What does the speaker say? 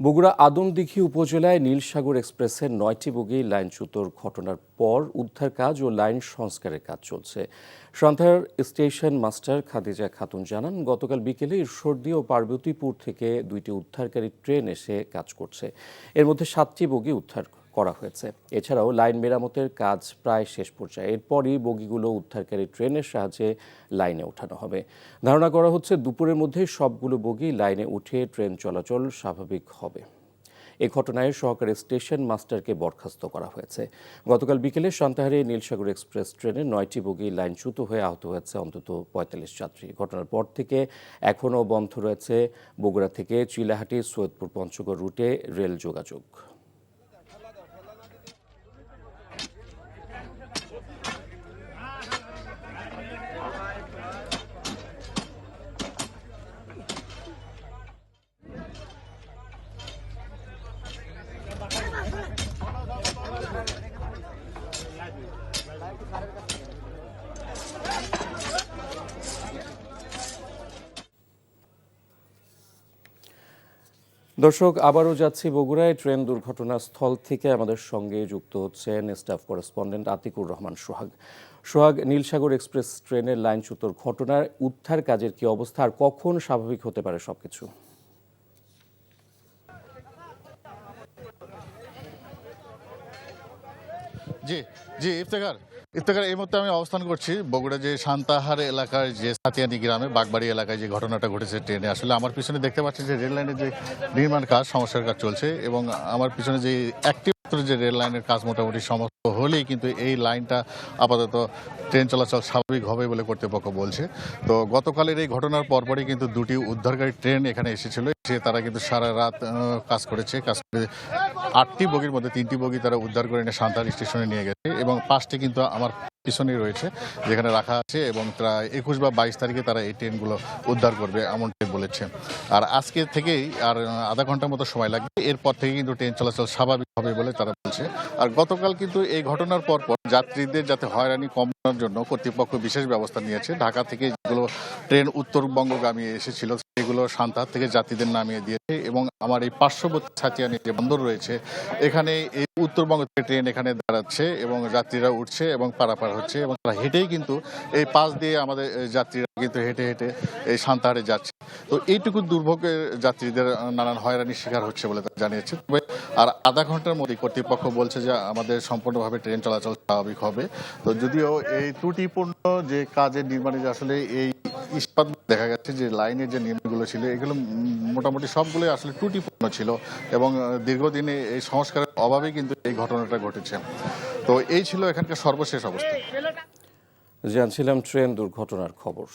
বগুড়া আদমদীঘি উপজেলায় নীলসাগর এক্সপ্রেসের ৯টি বগি লাইনচ্যুতর ঘটনার পর উদ্ধার কাজ ও লাইন সংস্কারের কাজ চলছে। সন্ধ্যার স্টেশন মাস্টার খাদিজা খাতুন জানান, গতকাল বিকেলে ঈশ্বরদী ও পার্বতীপুর থেকে 2টি উদ্ধারকারী ট্রেন এসে কাজ করছে। এর মধ্যে 7টি বগি উদ্ধার করা হয়েছে। এছাড়াও লাইন মেরামতের কাজ প্রায় শেষ পর্যায়ে। এরপরই বগিগুলো উদ্ধারকারী ট্রেনের সাহায্যে লাইনে ওঠানো হবে। ধারণা করা হচ্ছে দুপুরের মধ্যে সবগুলো বগি লাইনে উঠে ট্রেন চলাচল স্বাভাবিক হবে। এ ঘটনায় সহকারী স্টেশন মাস্টারকে বরখাস্ত করা হয়েছে। গতকাল বিকেলে সান্তাহারে নীলসাগর এক্সপ্রেস ট্রেনের 9টি বগি লাইনচ্যুত হয়ে আহত হয়েছে অন্তত 45 যাত্রী। ঘটনার পর থেকে এখনও বন্ধ রয়েছে বগুড়া থেকে চিলাহাটি সৈয়দপুর পঞ্চগড় রুটে রেল যোগাযোগ। দর্শক, আবারও যাচ্ছি বগুড়ায়। ট্রেন দুর্ঘটনাস্থল থেকে আমাদের সঙ্গে যুক্ত হচ্ছেন স্টাফ করেসপন্ডেন্ট আতিকুর রহমান সোহাগ। নীলসাগর এক্সপ্রেস ট্রেনের লাইনচ্যুতর ঘটনার উদ্ধার কাজের কি অবস্থা, আর কখন স্বাভাবিক হতে পারে সবকিছু? জি জি ইফতেখার এই মুহূর্তে আমি অবস্থান করছি বগুড়া যে সান্তাহার এলাকার যে সাতিয়ানি গ্রামে বাগবাড়ি এলাকায় যে ঘটনাটা ঘটেছে ট্রেনে। আসলে আমার পিছনে দেখতে পাচ্ছি যে রেল লাইনের যে নির্মাণ কাজ, সংস্কার কাজ চলছে, এবং আমার পিছনে যে একটি যে রেল লাইনের কাজ মোটামুটি সমাপ্ত হলেই কিন্তু এই লাইনটা আপাতত ট্রেন চলাচল স্বাভাবিক হবে বলে কর্তৃপক্ষ বলছে। তো গতকালের এই ঘটনার পরপরই কিন্তু 2টি উদ্ধারকারী ট্রেন এখানে এসেছিল। তারা কিন্তু সারা রাত কাজ করে 8টি বগির মধ্যে 3টি বগি তারা উদ্ধার করে এনে সান্তাহার স্টেশনে নিয়ে গেছে, এবং 5টি কিন্তু আমার পিছনেই রয়েছে যেখানে রাখা আছে, এবং তারা 21 বা 22 তারিখে তারা এই ট্রেনগুলো উদ্ধার করবে এমনটাই বলেছে। আর আজকে থেকেই আর আধা ঘন্টার মতো সময় লাগবে, এরপর থেকে কিন্তু ট্রেন চলাচল স্বাভাবিক হবে বলে তারা বলছে। আর গতকাল কিন্তু এই ঘটনার পর যাত্রীদের যাতে হয়রানি কমানোর জন্য কর্তৃপক্ষ বিশেষ ব্যবস্থা নিয়েছে। ঢাকা থেকে যেগুলো ট্রেন উত্তরবঙ্গগামী এসেছিল সেগুলো সান্তাহার থেকে যাত্রীদের নামিয়ে দিয়েছে, এবং আমার এই পার্শ্ববর্তী ছাতিয়ানি যে বন্দর রয়েছে এখানে এই উত্তরবঙ্গ থেকে ট্রেন এখানে দাঁড়াচ্ছে, এবং যাত্রীরা উঠছে এবং পারাপার হচ্ছে, এবং তারা হেঁটেই কিন্তু এই পাশ দিয়ে আমাদের যাত্রীরা কিন্তু হেঁটে হেঁটে এই সান্তাহারে যাচ্ছে। তো এইটুকু দুর্ভোগের যাত্রীদের নানান হয়রানির শিকার হচ্ছে বলে তারা জানিয়েছে। তবে আর আধা ঘন্টার মধ্যে কর্তৃপক্ষ বলছে যে আমাদের সম্পূর্ণভাবে ট্রেন চলাচল স্বাভাবিক হবে। তো যদিও এই ত্রুটিপূর্ণ যে কাজের নির্মাণে যে আসলে এই ইস্পাত দেখা গেছে যে লাইনের যে নিয়মগুলো ছিল এগুলো মোটামুটি সবগুলোই আসলে ত্রুটিপূর্ণ ছিল, এবং দীর্ঘদিনে এই সংস্কারের অভাবে কিন্তু এই ঘটনাটা ঘটেছে। তো এই ছিল এখানকার সর্বশেষ অবস্থা। জানছিলাম ট্রেন দুর্ঘটনার খবর।